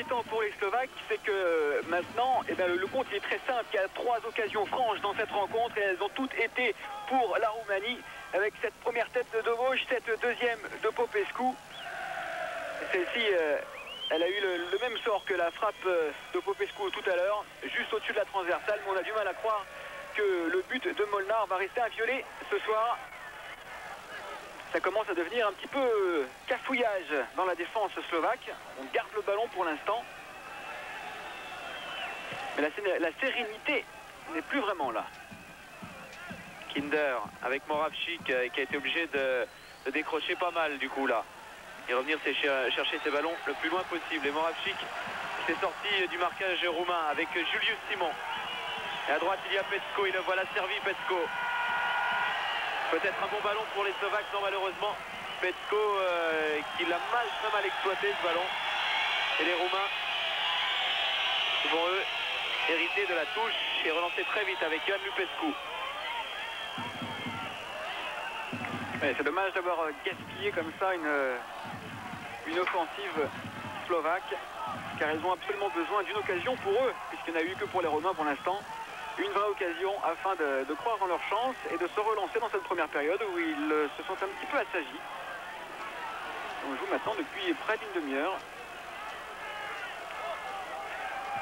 inquiétant pour les Slovaques, c'est que maintenant, le compte est très simple. Il y a 3 occasions franches dans cette rencontre et elles ont toutes été pour la Roumanie, avec cette première tête de Doboš, cette deuxième de Popescu. Celle-ci, elle a eu le même sort que la frappe de Popescu tout à l'heure, juste au-dessus de la transversale, mais on a du mal à croire que le but de Molnar va rester inviolé ce soir. Ça commence à devenir un petit peu cafouillage dans la défense slovaque. On garde le ballon pour l'instant. Mais la sérénité n'est plus vraiment là. Kinder avec Moravchik qui a été obligé de décrocher pas mal du coup là. Et revenir chercher ses ballons le plus loin possible. Et Moravchik qui s'est sorti du marquage roumain avec Julius Simon. Et à droite il y a Petko, il le voilà servi Petko. Peut-être un bon ballon pour les Slovaques, non malheureusement. Petko qui l'a très mal exploité ce ballon. Et les Roumains vont eux hériter de la touche et relancer très vite avec Ioan Lupescu. C'est dommage d'avoir gaspillé comme ça une offensive slovaque, car ils ont absolument besoin d'une occasion pour eux, puisqu'il n'y en a eu que pour les Romains pour l'instant. Une vraie occasion afin de croire en leur chance et de se relancer dans cette première période où ils se sont un petit peu assagis. On joue maintenant depuis près d'une demi-heure.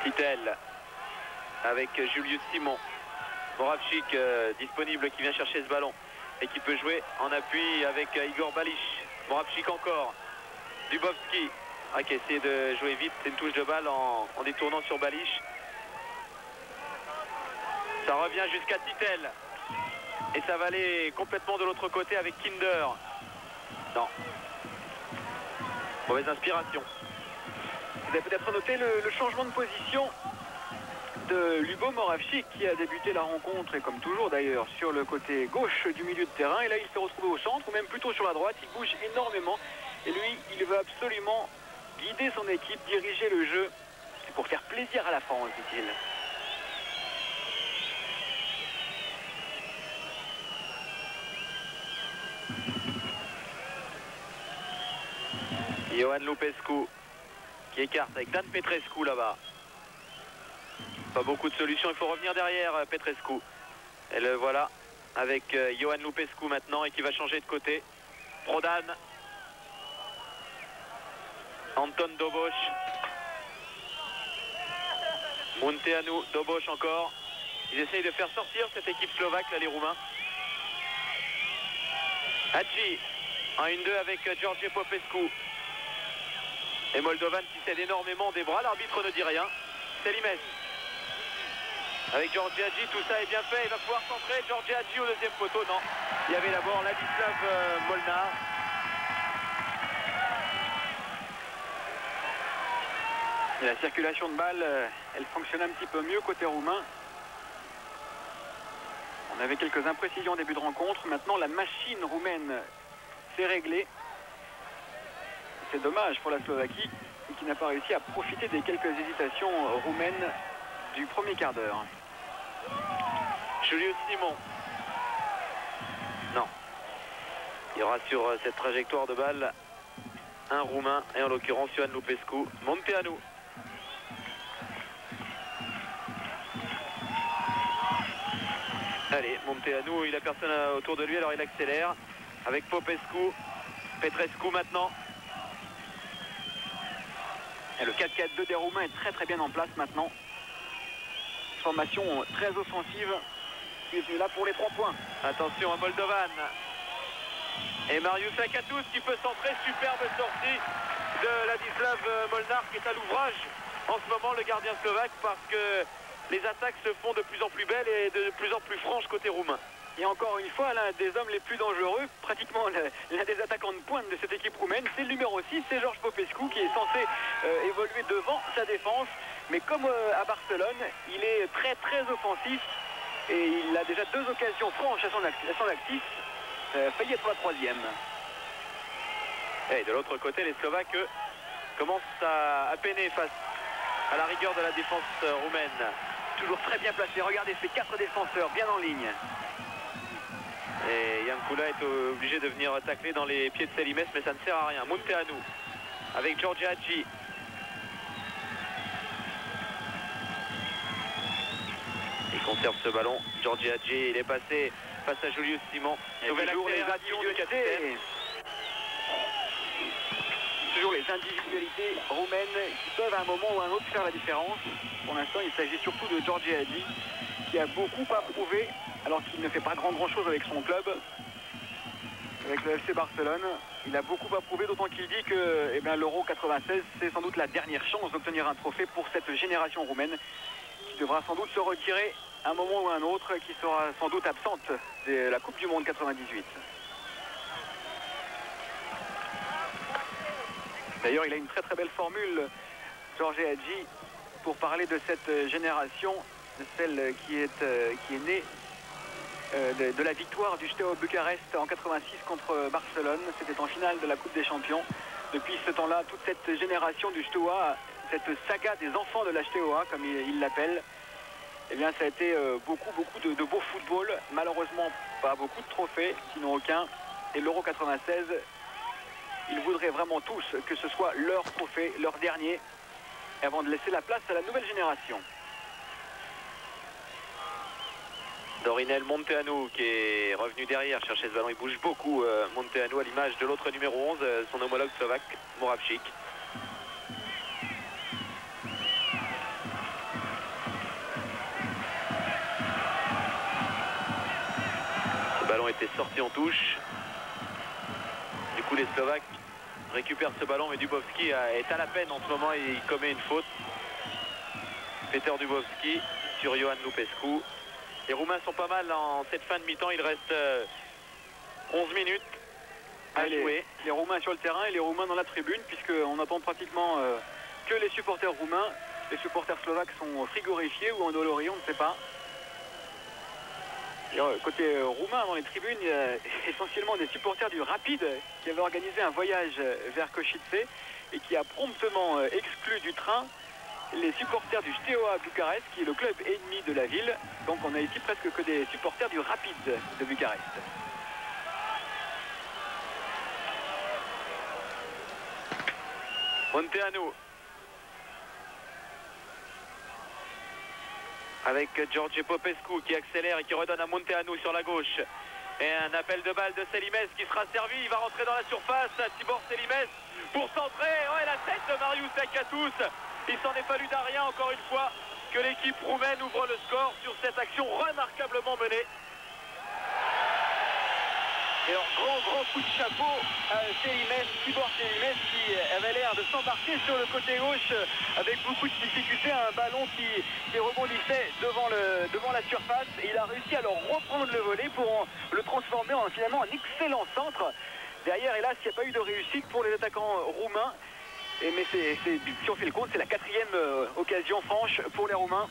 Titel avec Julius Simon. Moravchik disponible qui vient chercher ce ballon et qui peut jouer en appui avec Igor Balish. Moravchik encore. Dubovski qui essaie de jouer vite. C'est une touche de balle en détournant sur Balish. Ça revient jusqu'à Titel. Et ça va aller complètement de l'autre côté avec Kinder. Non. Mauvaise inspiration. Vous avez peut-être noté le changement de position de Lubo Moravchik qui a débuté la rencontre, et comme toujours d'ailleurs, sur le côté gauche du milieu de terrain. Et là, il s'est retrouvé au centre, ou même plutôt sur la droite. Il bouge énormément. Et lui, il veut absolument guider son équipe, diriger le jeu. C'est pour faire plaisir à la France, dit-il. Ioan Lupescu qui écarte avec Dan Petrescu là-bas. Pas beaucoup de solutions, il faut revenir derrière Petrescu. Et le voilà avec Ioan Lupescu maintenant et qui va changer de côté. Prodan. Anton Doboš. Munteanu, Doboš encore. Ils essayent de faire sortir cette équipe slovaque là, les Roumains. Hadji en 1-2 avec George Popescu. Et Moldovan qui cède énormément des bras, l'arbitre ne dit rien. Selimes avec Georgi Hadji, tout ça est bien fait, il va pouvoir centrer. Georgi Hadji au deuxième poteau, non. Il y avait d'abord Ladislav Molnar. Et la circulation de balles, elle fonctionne un petit peu mieux côté roumain. On avait quelques imprécisions au début de rencontre. Maintenant, la machine roumaine s'est réglée. C'est dommage pour la Slovaquie, qui n'a pas réussi à profiter des quelques hésitations roumaines du premier quart d'heure. Julius Simon. Non. Il y aura sur cette trajectoire de balle un Roumain, et en l'occurrence Ioan Lupescu. Munteanu. Allez, Munteanu, il a personne autour de lui, alors il accélère avec Popescu. Petrescu maintenant. Et le 4-4-2 des Roumains est très bien en place maintenant. Formation très offensive qui est venue là pour les 3 points. Attention à Moldovan. Et Marius Akatous qui peut centrer. Superbe sortie de Ladislav Molnar qui est à l'ouvrage en ce moment, le gardien slovaque, parce que les attaques se font de plus en plus belles et de plus en plus franches côté roumain. Et encore une fois, l'un des hommes les plus dangereux, pratiquement l'un des attaquants de pointe de cette équipe roumaine, c'est le numéro 6, c'est George Popescu qui est censé évoluer devant sa défense. Mais comme à Barcelone, il est très offensif et il a déjà 2 occasions franches à son actif. Failli être la 3e. Et de l'autre côté, les Slovaques commencent à peiner face à la rigueur de la défense roumaine. Toujours très bien placé. Regardez ces 4 défenseurs bien en ligne. Et Jankula est obligé de venir tacler dans les pieds de Selimes, mais ça ne sert à rien. Munteanu avec Georgi Hadji. conserve ce ballon. Giorgi Hagi, il est passé face à Julius Simon. Toujours les individualités. Toujours les individualités roumaines qui peuvent à un moment ou à un autre faire la différence. Pour l'instant, il s'agit surtout de Giorgi Hagi qui a beaucoup à prouver alors qu'il ne fait pas grand chose avec son club. Avec le FC Barcelone, il a beaucoup à prouver, d'autant qu'il dit que l'Euro 96, c'est sans doute la dernière chance d'obtenir un trophée pour cette génération roumaine qui devra sans doute se retirer à un moment ou à un autre, qui sera sans doute absente de la Coupe du Monde 98. D'ailleurs, il a une très belle formule, Giorgi Hagi, pour parler de cette génération, de celle qui est née de la victoire du Steaua Bucarest en 86 contre Barcelone. C'était en finale de la Coupe des Champions. Depuis ce temps-là, toute cette génération du Steaua, cette saga des enfants de la Steaua, comme il l'appelle, eh bien, ça a été beaucoup de beau football. Malheureusement, pas beaucoup de trophées, sinon aucun. Et l'Euro 96, ils voudraient vraiment tous que ce soit leur trophée, leur dernier, avant de laisser la place à la nouvelle génération. Dorinel Munteanu qui est revenu derrière chercher ce ballon. Il bouge beaucoup, Munteanu, à l'image de l'autre numéro 11, son homologue slovaque, Moravčík. Ce ballon était sorti en touche. Du coup, les Slovaques récupèrent ce ballon, mais Dubovski est à la peine en ce moment et il commet une faute. Peter Dubovski sur Ioan Lupescu. Les Roumains sont pas mal en cette fin de mi-temps. Il reste 11 minutes à jouer. Les Roumains sur le terrain et les Roumains dans la tribune, puisqu'on attend pratiquement que les supporters roumains. Les supporters slovaques sont frigorifiés ou endoloris, on ne sait pas. Et côté roumain, dans les tribunes, il y a essentiellement des supporters du Rapid qui avaient organisé un voyage vers Košice et qui a promptement exclu du train les supporters du Steaua Bucarest, qui est le club ennemi de la ville. Donc on a ici presque que des supporters du Rapid de Bucarest. Munteanu avec George Popescu qui accélère et qui redonne à Munteanu sur la gauche. Et un appel de balle de Selimez qui sera servi. Il va rentrer dans la surface. Tibor Selimez pour centrer. Oh, et la tête de Marius Lakatos. Il s'en est fallu d'un rien, encore une fois, que l'équipe roumaine ouvre le score sur cette action remarquablement menée. Et alors, grand coup de chapeau à Selimez, Tibor Selimez, qui avait l'air de s'embarquer sur le côté gauche avec beaucoup de difficulté, un ballon qui rebondissait devant la surface. Et il a réussi à leur reprendre le volet pour le transformer finalement en excellent centre. Derrière, hélas, il n'y a pas eu de réussite pour les attaquants roumains. Mais si on fait le compte, c'est la 4e occasion franche pour les Roumains.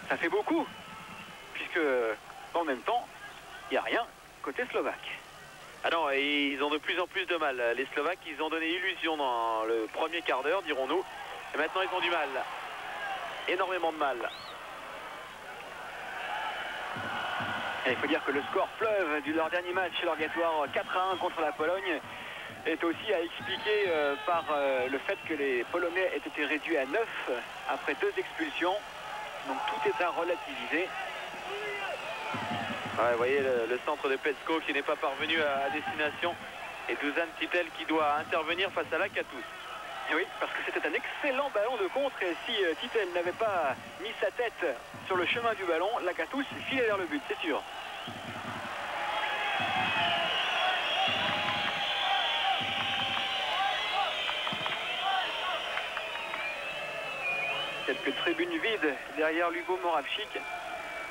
Ça fait beaucoup, puisque en même temps, il n'y a rien côté slovaque. Ah non, ils ont de plus en plus de mal. Les Slovaques, ils ont donné illusion dans le premier quart d'heure, dirons-nous. Et maintenant, ils ont du mal. Énormément de mal. Et il faut dire que le score fleuve de leur dernier match, leur victoire 4-1 contre la Pologne, est aussi à expliquer par le fait que les Polonais aient été réduits à 9 après 2 expulsions. Donc tout est à relativiser. Ouais, vous voyez le centre de Petko qui n'est pas parvenu à destination. Et Dusan Titel qui doit intervenir face à Lakatos. Et oui, parce que c'était un excellent ballon de contre. Et si Titel n'avait pas mis sa tête sur le chemin du ballon, Lakatos filait vers le but, c'est sûr. Quelques tribunes vides derrière Lubo Moravčík.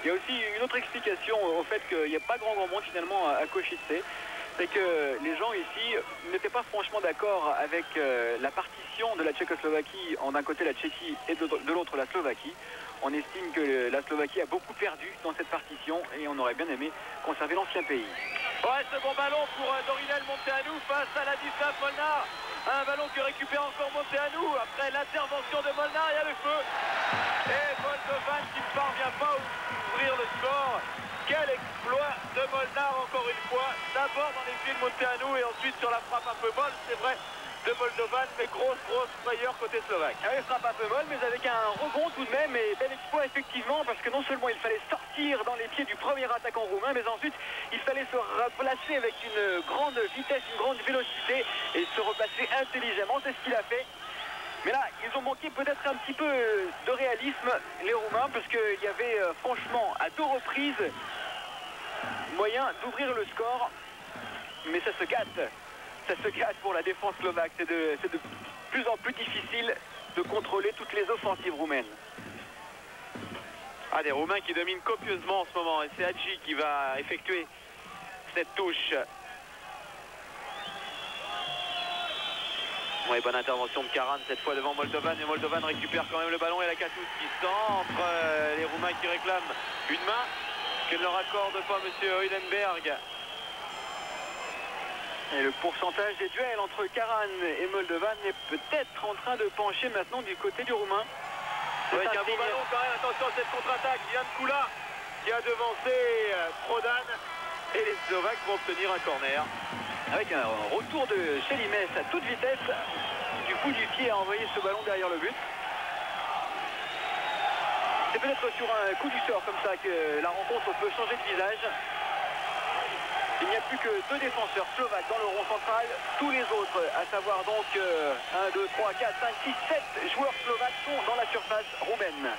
Il y a aussi une autre explication au fait qu'il n'y a pas grand monde finalement à Košice. C'est que les gens ici n'étaient pas franchement d'accord avec la partition de la Tchécoslovaquie, d'un côté la Tchéquie et de l'autre la Slovaquie. On estime que la Slovaquie a beaucoup perdu dans cette partition et on aurait bien aimé conserver l'ancien pays. Ouais, ce bon ballon pour Dorinel Munteanu face à Ladislav Molnar. Un ballon que récupère encore Munteanu. Après l'intervention de Molnar, il y a le feu. Et Moldovan qui ne parvient pas à ouvrir le score. Quel exploit de Molnar encore une fois. D'abord dans les pieds de Munteanu et ensuite sur la frappe un peu molle, c'est vrai, de Moldovan, mais grosse frayeur côté slovaque. Ah oui, frappe un peu molle, mais avec un rebond tout de même, et bel exploit effectivement, parce que non seulement il fallait sortir dans les pieds du premier attaquant roumain, mais ensuite il fallait se replacer avec une grande vitesse, une grande vélocité, et se replacer intelligemment, c'est ce qu'il a fait. Mais là, ils ont manqué peut-être un petit peu de réalisme, les Roumains, parce qu'il y avait franchement, à 2 reprises, moyen d'ouvrir le score. Mais ça se gâte. Ça se gâte pour la défense slovaque. C'est de plus en plus difficile de contrôler toutes les offensives roumaines. Ah, des Roumains qui dominent copieusement en ce moment. Et c'est Hadji qui va effectuer cette touche. Ouais, bonne intervention de Karan cette fois devant Moldovan, et Moldovan récupère quand même le ballon, et la Katus qui centre, les Roumains qui réclament une main que ne leur accorde pas monsieur Heulenberg. Et le pourcentage des duels entre Karan et Moldovan est peut-être en train de pencher maintenant du côté du Roumain. Avec un beau ballon quand même, attention à cette contre-attaque, Jan Kula qui a devancé Prodan, et les Slovaques vont obtenir un corner. Avec un retour de Chélimès à toute vitesse, du coup du pied a envoyé ce ballon derrière le but. C'est peut-être sur un coup du sort comme ça que la rencontre peut changer de visage. Il n'y a plus que 2 défenseurs slovaques dans le rond central. Tous les autres, à savoir donc 1, 2, 3, 4, 5, 6, 7 joueurs slovaques sont dans la surface roumaine.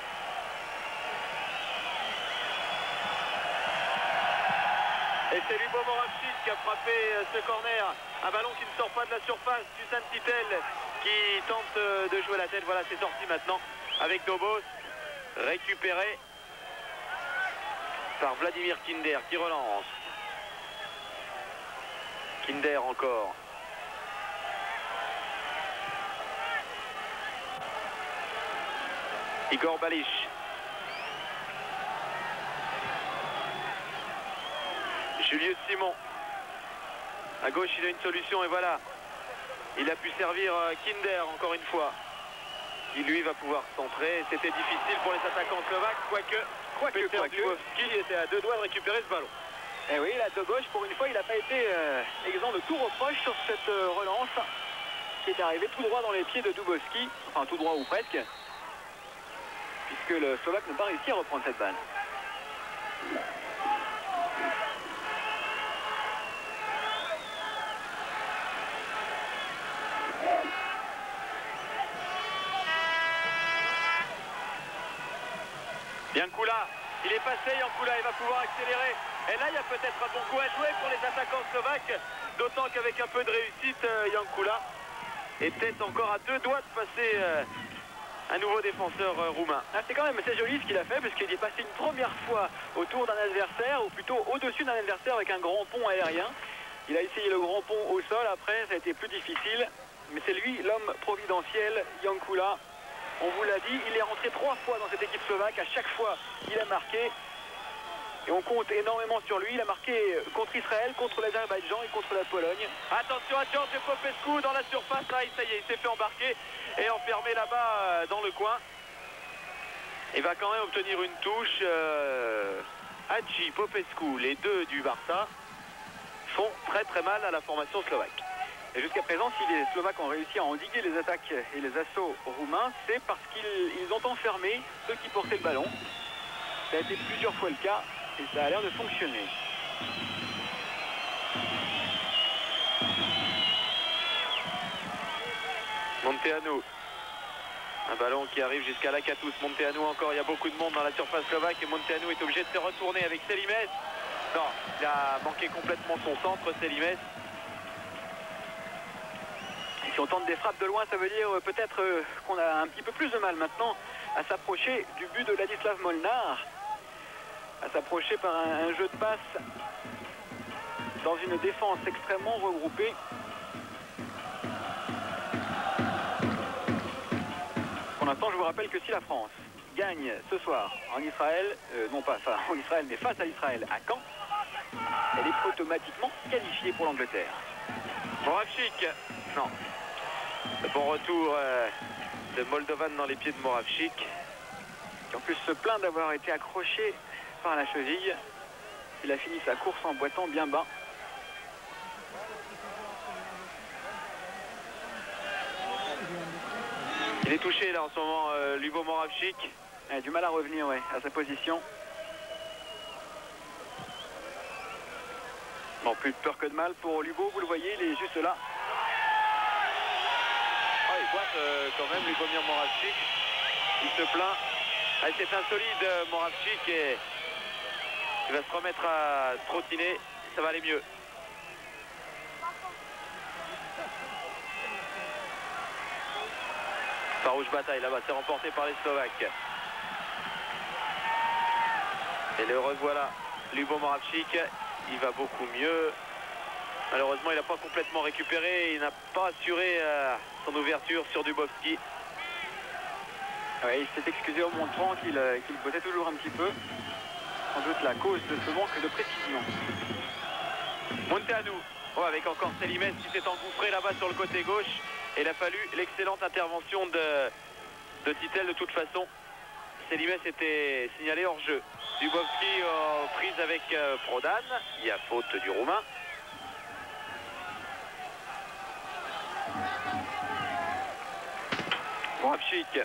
Et c'est Lubo Moravcik qui a frappé ce corner. Un ballon qui ne sort pas de la surface. Dusan Titel qui tente de jouer la tête. Voilà, c'est sorti maintenant avec Dobos. Récupéré par Vladimir Kinder qui relance. Kinder encore. Igor Balish. Julius Simon. À gauche, il a une solution et voilà. Il a pu servir Kinder encore une fois. Qui lui va pouvoir centrer. C'était difficile pour les attaquants slovaques, quoique Peter Dubovski était à 2 doigts de récupérer ce ballon. Et oui, la de gauche, pour une fois, il n'a pas été exempt de tout reproche sur cette relance qui est arrivée tout droit dans les pieds de Dubovski, enfin tout droit ou presque, puisque le Slovaque n'a pas réussi à reprendre cette balle. Yankula, il est passé, Yankula, il va pouvoir accélérer. Et là, il y a peut-être un bon coup à jouer pour les attaquants slovaques, d'autant qu'avec un peu de réussite, Yankula est peut-être encore à 2 doigts de passer un nouveau défenseur roumain. Ah, c'est quand même assez joli ce qu'il a fait, parce qu'il est passé une première fois autour d'un adversaire, ou plutôt au-dessus d'un adversaire avec un grand pont aérien. Il a essayé le grand pont au sol, après ça a été plus difficile, mais c'est lui l'homme providentiel, Yankula. On vous l'a dit, il est rentré 3 fois dans cette équipe slovaque, à chaque fois il a marqué. Et on compte énormément sur lui. Il a marqué contre Israël, contre l'Azerbaïdjan et contre la Pologne. Attention à George Popescu dans la surface. Là, ça y est, il s'est fait embarquer et enfermer là-bas dans le coin. Il va quand même obtenir une touche. Hadji, Popescu, les 2 du Barça, font très mal à la formation slovaque. Et jusqu'à présent, si les Slovaques ont réussi à endiguer les attaques et les assauts roumains, c'est parce qu'ils ont enfermé ceux qui portaient le ballon. Ça a été plusieurs fois le cas. Et ça a l'air de fonctionner. Monteanu. Un ballon qui arrive jusqu'à Lakatus. Monteanu encore, il y a beaucoup de monde dans la surface slovaque et Monteanu est obligé de se retourner avec Chélimès. Non, il a manqué complètement son centre, Chélimès. Si on tente des frappes de loin, ça veut dire peut-être qu'on a un petit peu plus de mal maintenant à s'approcher du but de Ladislav Molnar. À s'approcher par un jeu de passe dans une défense extrêmement regroupée. Pour l'instant, je vous rappelle que si la France gagne ce soir en Israël, non pas en Israël, mais face à Israël à Caen, elle est automatiquement qualifiée pour l'Angleterre. Moravcik, non. Le bon retour de Moldovan dans les pieds de Moravcik. Qui en plus se plaint d'avoir été accroché par la cheville. Il a fini sa course en boitant bien bas. Il est touché là en ce moment, Lubo Moravchik. Il a du mal à revenir à sa position. Bon, plus de peur que de mal pour Lubo, vous le voyez, il est juste là. Ah, il boite quand même Lubomir Moravchik. Il se plaint. Ah, c'est insolide Moravchik et il va se remettre à trottiner. Ça va aller mieux. Farouche bataille là-bas, c'est remporté par les Slovaques. Et le revoilà, Lubo Moravchik, il va beaucoup mieux. Malheureusement, il n'a pas complètement récupéré, il n'a pas assuré son ouverture sur Dubovski. Ouais, il s'est excusé en montrant qu'il bottait toujours un petit peu. Sans doute la cause de ce manque de précision. Munteanu, avec encore Selimès qui s'est engouffré là-bas sur le côté gauche. Et il a fallu l'excellente intervention de Titel de toute façon. Selimès était signalé hors jeu. Dubovski prise avec Prodan. Il y a faute du Roumain. Moravchik.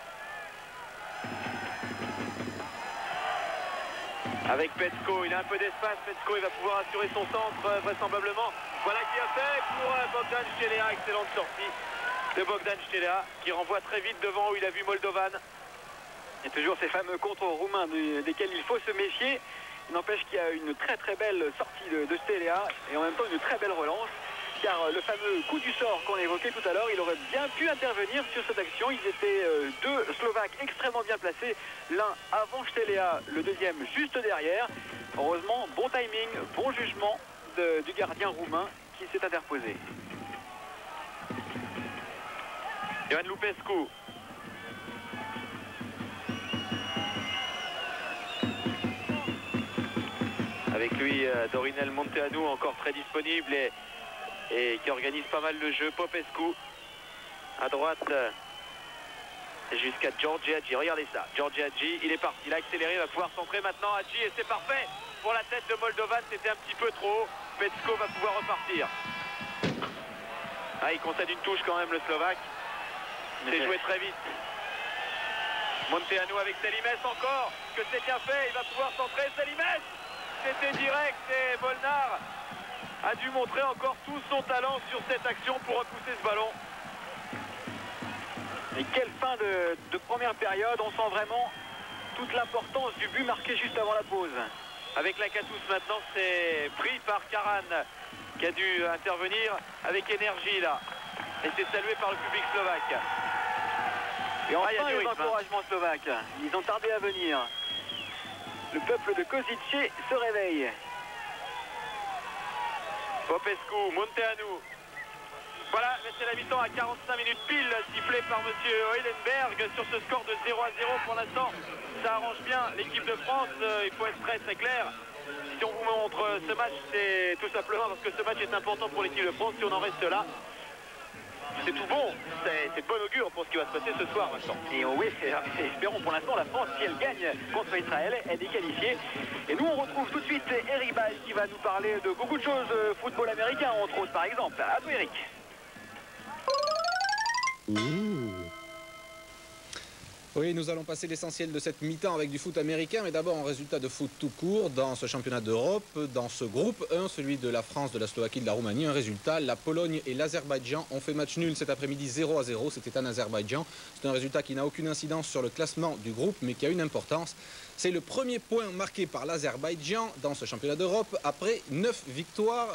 Avec Petko, il a un peu d'espace. Petko, il va pouvoir assurer son centre vraisemblablement. Voilà qui a fait pour Bogdan Štelea. Excellente sortie de Bogdan Štelea qui renvoie très vite devant où il a vu Moldovan. Il y a toujours ces fameux contres roumains desquels il faut se méfier. Il n'empêche qu'il y a une très très belle sortie de Štelea et en même temps une très belle relance. Car le fameux coup du sort qu'on évoquait tout à l'heure, il aurait bien pu intervenir sur cette action. Ils étaient deux Slovaques extrêmement bien placés. L'un avant Štelea, le deuxième juste derrière. Heureusement, bon timing, bon jugement du gardien roumain qui s'est interposé. Ioan Lupescu. Avec lui, Dorinel Munteanu encore très disponible et qui organise pas mal le jeu. Popescu à droite jusqu'à Georgi Hagi. Regardez ça, Georgi Hagi, il est parti, il a accéléré, il va pouvoir centrer maintenant Hagi et c'est parfait pour la tête de Moldovan, c'était un petit peu trop haut. Petko va pouvoir repartir. Ah, il concède une touche quand même le Slovaque. C'est joué très vite. Munteanu avec Selimès encore, que c'est bien fait, il va pouvoir centrer Selimès. C'était direct et Molnar a dû montrer encore tout son talent sur cette action pour repousser ce ballon. Et quelle fin de première période, on sent vraiment toute l'importance du but marqué juste avant la pause. Avec la Catous maintenant, c'est pris par Karan qui a dû intervenir avec énergie là. Et c'est salué par le public slovaque. Et enfin les encouragements slovaques, ils ont tardé à venir. Le peuple de Košice se réveille. Popescu, Munteanu. Voilà, c'est la mi-temps à 45 minutes pile, sifflé par monsieur Eulenberg sur ce score de 0-0 pour l'instant. Ça arrange bien l'équipe de France, il faut être très clair. Si on vous montre ce match, c'est tout simplement parce que ce match est important pour l'équipe de France. Si on en reste là, c'est tout bon, c'est de bon augure pour ce qui va se passer ce soir maintenant. Et oui, espérons pour l'instant la France, si elle gagne contre Israël, elle est qualifiée. Et nous on retrouve tout de suite Eric Bail qui va nous parler de beaucoup de choses, football américain entre autres par exemple. À toi Eric. Oui, nous allons passer l'essentiel de cette mi-temps avec du foot américain, mais d'abord un résultat de foot tout court dans ce championnat d'Europe, dans ce groupe 1, celui de la France, de la Slovaquie, de la Roumanie. Un résultat, la Pologne et l'Azerbaïdjan ont fait match nul cet après-midi 0-0, c'était en Azerbaïdjan. C'est un résultat qui n'a aucune incidence sur le classement du groupe, mais qui a une importance. C'est le premier point marqué par l'Azerbaïdjan dans ce championnat d'Europe après 9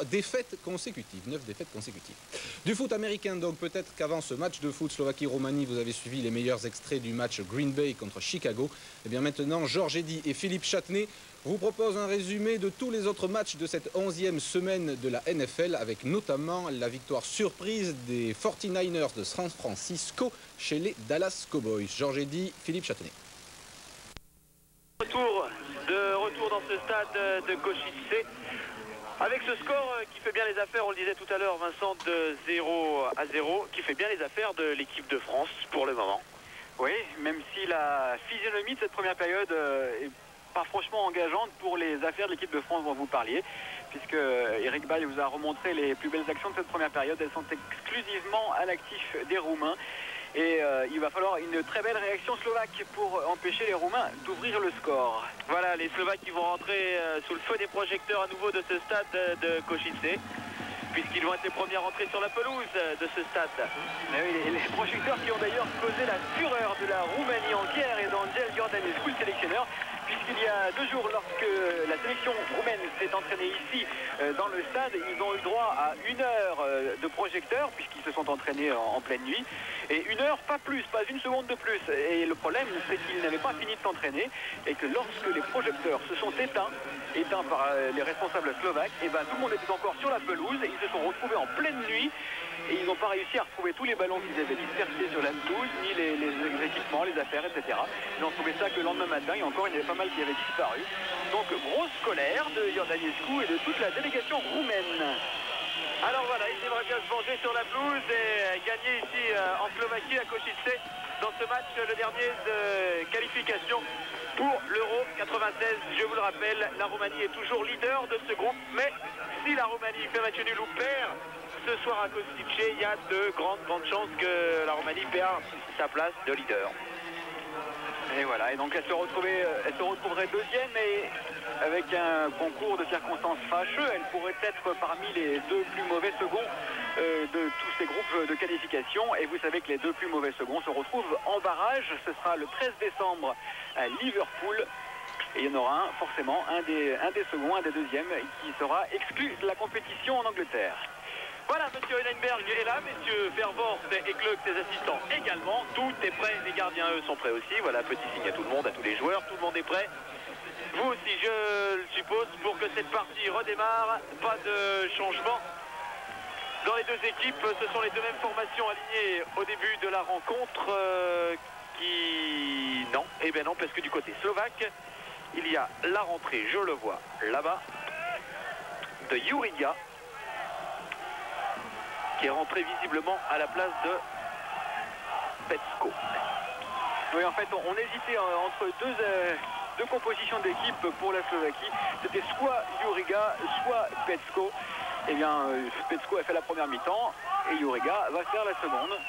défaites consécutives. Du foot américain donc, peut-être qu'avant ce match de foot Slovaquie-Roumanie, vous avez suivi les meilleurs extraits du match Green Bay contre Chicago. Et bien maintenant, Georges Eddy et Philippe Châtenay vous proposent un résumé de tous les autres matchs de cette 11e semaine de la NFL, avec notamment la victoire surprise des 49ers de San Francisco chez les Dallas Cowboys. Georges Eddy, Philippe Châtenay. Retour dans ce stade de Košice avec ce score qui fait bien les affaires, on le disait tout à l'heure Vincent, de 0-0, qui fait bien les affaires de l'équipe de France pour le moment. Oui, même si la physionomie de cette première période est pas franchement engageante pour les affaires de l'équipe de France dont vous parliez, puisque Eric Bail vous a remontré les plus belles actions de cette première période. Elles sont exclusivement à l'actif des Roumains. Et il va falloir une très belle réaction slovaque pour empêcher les Roumains d'ouvrir le score. Voilà, les Slovaques qui vont rentrer sous le feu des projecteurs à nouveau de ce stade de Košice, puisqu'ils vont être les premiers à rentrer sur la pelouse de ce stade. Mais oui, les projecteurs qui ont d'ailleurs causé la fureur de la Roumanie entière et d'Angel Iordanescu, le sélectionneur, puisqu'il y a 2 jours, lorsque la sélection roumaine s'est entraînée ici dans le stade, ils ont eu droit à 1 heure de projecteurs, puisqu'ils se sont entraînés en pleine nuit, et 1 heure, pas plus, pas 1 seconde de plus. Et le problème, c'est qu'ils n'avaient pas fini de s'entraîner, et que lorsque les projecteurs se sont éteints par les responsables slovaques, et ben tout le monde était encore sur la pelouse, et ils se sont retrouvés en pleine nuit, et ils n'ont pas réussi à retrouver tous les ballons qu'ils avaient dispersés sur la pelouse, ni les équipements, les affaires, etc. Ils ont trouvé ça que le lendemain matin, et encore il y avait pas mal qui avaient disparu. Donc grosse colère de Iordanescu et de toute la délégation roumaine. Alors voilà, ils aimeraient bien se venger sur la pelouse et gagner ici en Slovaquie à Košice dans ce match, le dernier de qualification pour l'Euro 96. Je vous le rappelle, la Roumanie est toujours leader de ce groupe, mais si la Roumanie fait match nul ou perd ce soir à Košice, il y a de grandes chances que la Roumanie perde sa place de leader. Et voilà, et donc elle se retrouverait deuxième, mais avec un concours de circonstances fâcheux, elle pourrait être parmi les 2 plus mauvais seconds de tous ces groupes de qualification. Et vous savez que les 2 plus mauvais seconds se retrouvent en barrage. Ce sera le 13 décembre à Liverpool. Et il y en aura forcément un des seconds, un des deuxièmes, qui sera exclu de la compétition en Angleterre. Voilà, monsieur Hellenberg est là, messieurs Vervorst et Klug, ses assistants également. Tout est prêt, les gardiens, eux, sont prêts aussi. Voilà, petit signe à tout le monde, à tous les joueurs, tout le monde est prêt. Vous aussi, je le suppose, pour que cette partie redémarre. Pas de changement dans les 2 équipes. Ce sont les 2 mêmes formations alignées au début de la rencontre Non, eh bien non, parce que du côté slovaque, il y a la rentrée, je le vois là-bas, de Juriga, qui est rentré visiblement à la place de Petsko. Oui, en fait, on hésitait entre deux compositions d'équipe pour la Slovaquie. C'était soit Juriga, soit Petsko. Eh bien, Petsko a fait la première mi-temps et Juriga va faire la seconde.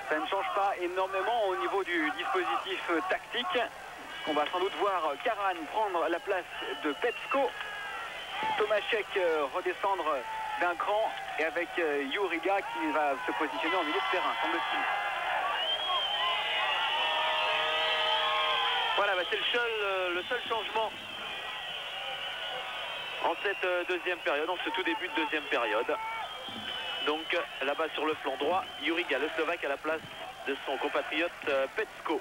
Ça ne change pas énormément au niveau du dispositif tactique. On va sans doute voir Karan prendre la place de Petsko. Tomaszek redescendre d'un cran et avec Juriga qui va se positionner en milieu de terrain, semble-t-il. Voilà, bah c'est le seul changement en cette 2e période, en ce tout début de 2e période. Donc là-bas sur le flanc droit, Juriga, le Slovaque, à la place de son compatriote Petsko.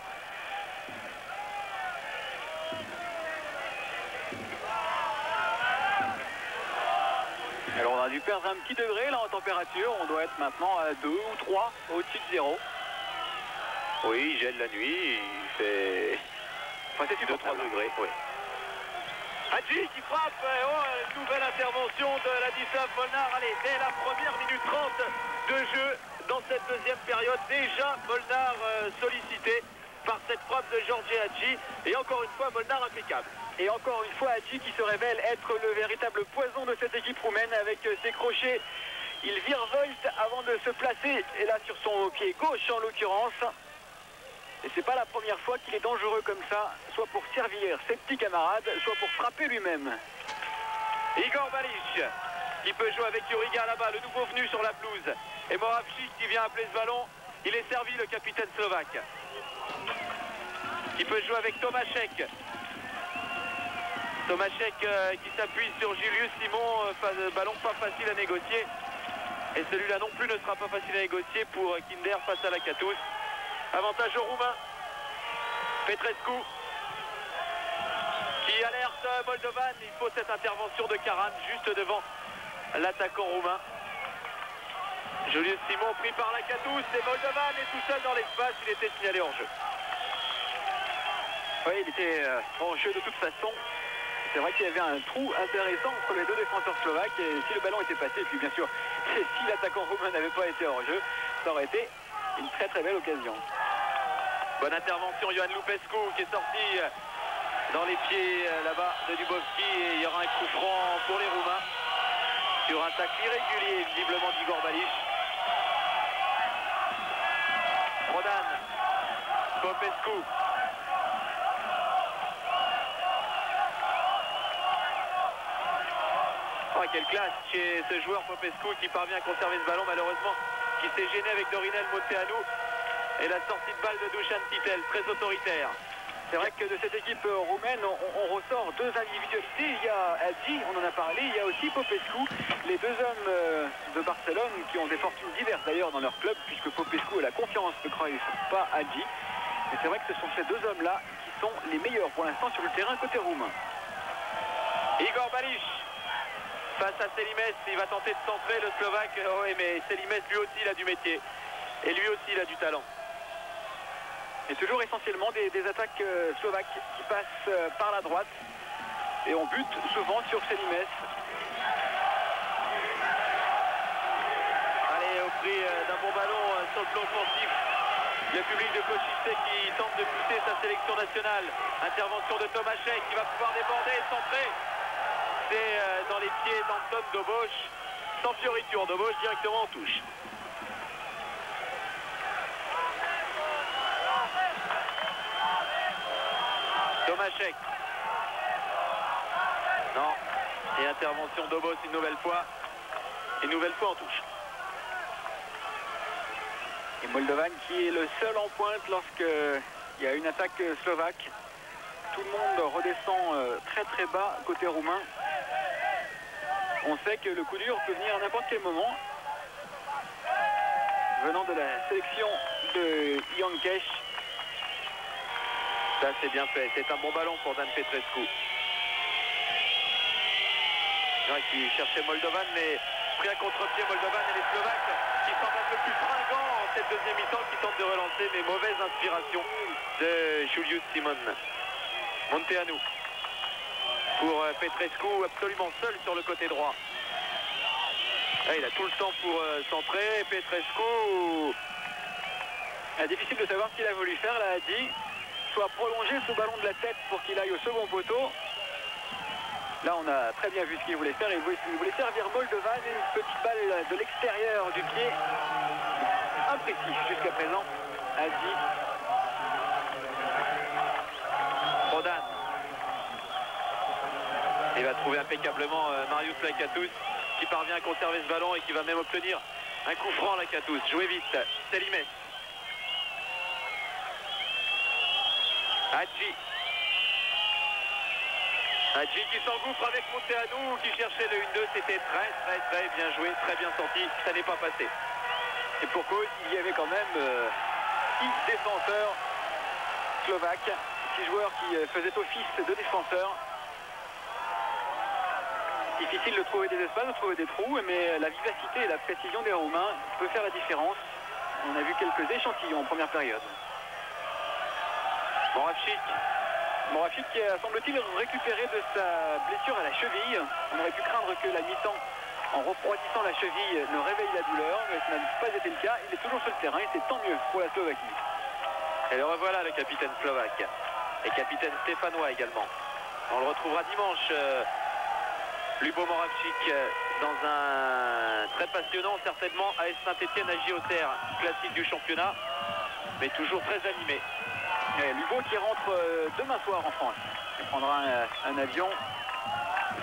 Alors on a dû perdre un petit degré là en température, on doit être maintenant à 2 ou 3 au-dessus de 0. Oui, il gèle la nuit, il fait... Enfin, c'est 2-3 degrés, oui. Hadji qui frappe, une nouvelle intervention de Ladislav Molnar. Allez, dès la première minute 30 de jeu dans cette 2e période, déjà Molnar sollicité par cette frappe de Georgi Hadji. Et encore une fois, Molnar impeccable. Et encore une fois, Hadji qui se révèle être le véritable poison de cette équipe roumaine avec ses crochets. Il virevolte avant de se placer, et là sur son pied gauche en l'occurrence. Et c'est pas la première fois qu'il est dangereux comme ça, soit pour servir ses petits camarades, soit pour frapper lui-même. Igor Balic, qui peut jouer avec Juriga là-bas, le nouveau venu sur la pelouse. Et Moravchik qui vient appeler ce ballon. Il est servi, le capitaine slovaque. Qui peut jouer avec Tomaszek. Tomaszek qui s'appuie sur Julius Simon, ballon pas facile à négocier. Et celui-là non plus ne sera pas facile à négocier pour Kinder face à Lakatos. Avantage aux Roumains. Petrescu qui alerte Moldovan. Il faut cette intervention de Karan juste devant l'attaquant roumain. Julius Simon pris par Lakatos et Moldovan est tout seul dans l'espace. Il était signalé hors jeu. Oui, il était hors jeu de toute façon. C'est vrai qu'il y avait un trou intéressant entre les 2 défenseurs slovaques et si le ballon était passé, et puis bien sûr, si l'attaquant roumain n'avait pas été hors jeu, ça aurait été une très très belle occasion. Bonne intervention, Ioan Lupescu qui est sorti dans les pieds là-bas de Dubovski et il y aura un coup franc pour les Roumains sur un tacle irrégulier visiblement d'Igor Balic. Popescu. Oh, quelle classe chez ce joueur Popescu qui parvient à conserver ce ballon, malheureusement, qui s'est gêné avec Dorinel Monteanu. Et la sortie de balle de Dusan Titel, très autoritaire. C'est vrai que de cette équipe roumaine, on ressort deux individualités. Il y a Hadji, on en a parlé, il y a aussi Popescu. Les deux hommes de Barcelone qui ont des fortunes diverses d'ailleurs dans leur club, puisque Popescu a la confiance de Cruyff, pas Hadji. Mais c'est vrai que ce sont ces deux hommes-là qui sont les meilleurs pour l'instant sur le terrain côté roumain. Igor Balic face à Selimès, il va tenter de centrer le Slovaque. Oui, mais Selimès lui aussi il a du métier. Et lui aussi il a du talent. Et toujours essentiellement des attaques slovaques qui passent par la droite. Et on bute souvent sur Selimès. Allez, au prix d'un bon ballon sur le plan offensif. Le public de Košice qui tente de pousser sa sélection nationale. Intervention de Tomášek qui va pouvoir déborder et centrer. C'est dans les pieds d'Anton Doboš. Sans fioriture, Doboš directement en touche. Tomášek. Non. Et intervention d'Obos une nouvelle fois. Une nouvelle fois en touche. Et Moldovan qui est le seul en pointe lorsqu'il y a une attaque slovaque. Tout le monde redescend très bas côté roumain. On sait que le coup dur peut venir à n'importe quel moment. Venant de la sélection de Iankesh. Ça c'est bien fait, c'est un bon ballon pour Dan Petrescu. Qui cherchait Moldovan, mais pris à contre-pied Moldovan et les Slovaques qui semblent un peu plus fringants en cette deuxième mi-temps, qui tentent de relancer, mais mauvaise inspiration de Julius Simon. Monteanu pour Petrescu, absolument seul sur le côté droit. Là, il a tout le temps pour centrer. Petrescu. Difficile de savoir ce qu'il a voulu faire, là, dit. Soit prolonger ce ballon de la tête pour qu'il aille au second poteau. Là, on a très bien vu ce qu'il voulait faire. Il voulait servir Moldovan et une petite balle de l'extérieur du pied. Imprécis jusqu'à présent. Hadji. Rodan. Il va trouver impeccablement Marius Lakatos qui parvient à conserver ce ballon et qui va même obtenir un coup franc Lakatos. Jouez vite. Selimès. Hadji. Hadji qui s'engouffre avec Monteanu qui cherchait le 1-2. C'était très bien joué, très bien sorti. Ça n'est pas passé. Et pour cause, il y avait quand même 6 défenseurs slovaques, 6 joueurs qui faisaient office de défenseurs. Difficile de trouver des espaces, de trouver des trous, mais la vivacité et la précision des Roumains peut faire la différence. On a vu quelques échantillons en première période. Moravchik qui a, semble-t-il, récupéré de sa blessure à la cheville. On aurait pu craindre que la mi-temps, en refroidissant la cheville, ne réveille la douleur, mais ça n'a pas été le cas. Il est toujours sur le terrain et c'est tant mieux pour la Slovaquie. Et le revoilà, le capitaine slovaque. Et capitaine stéphanois également. On le retrouvera dimanche, Lubo Moravchik, dans un très passionnant, certainement, AS Saint-Etienne à JOCR, classique du championnat, mais toujours très animé. Lubo qui rentre demain soir en France. Il prendra un avion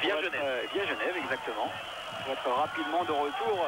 via Genève. Via Genève, exactement. Pour être rapidement de retour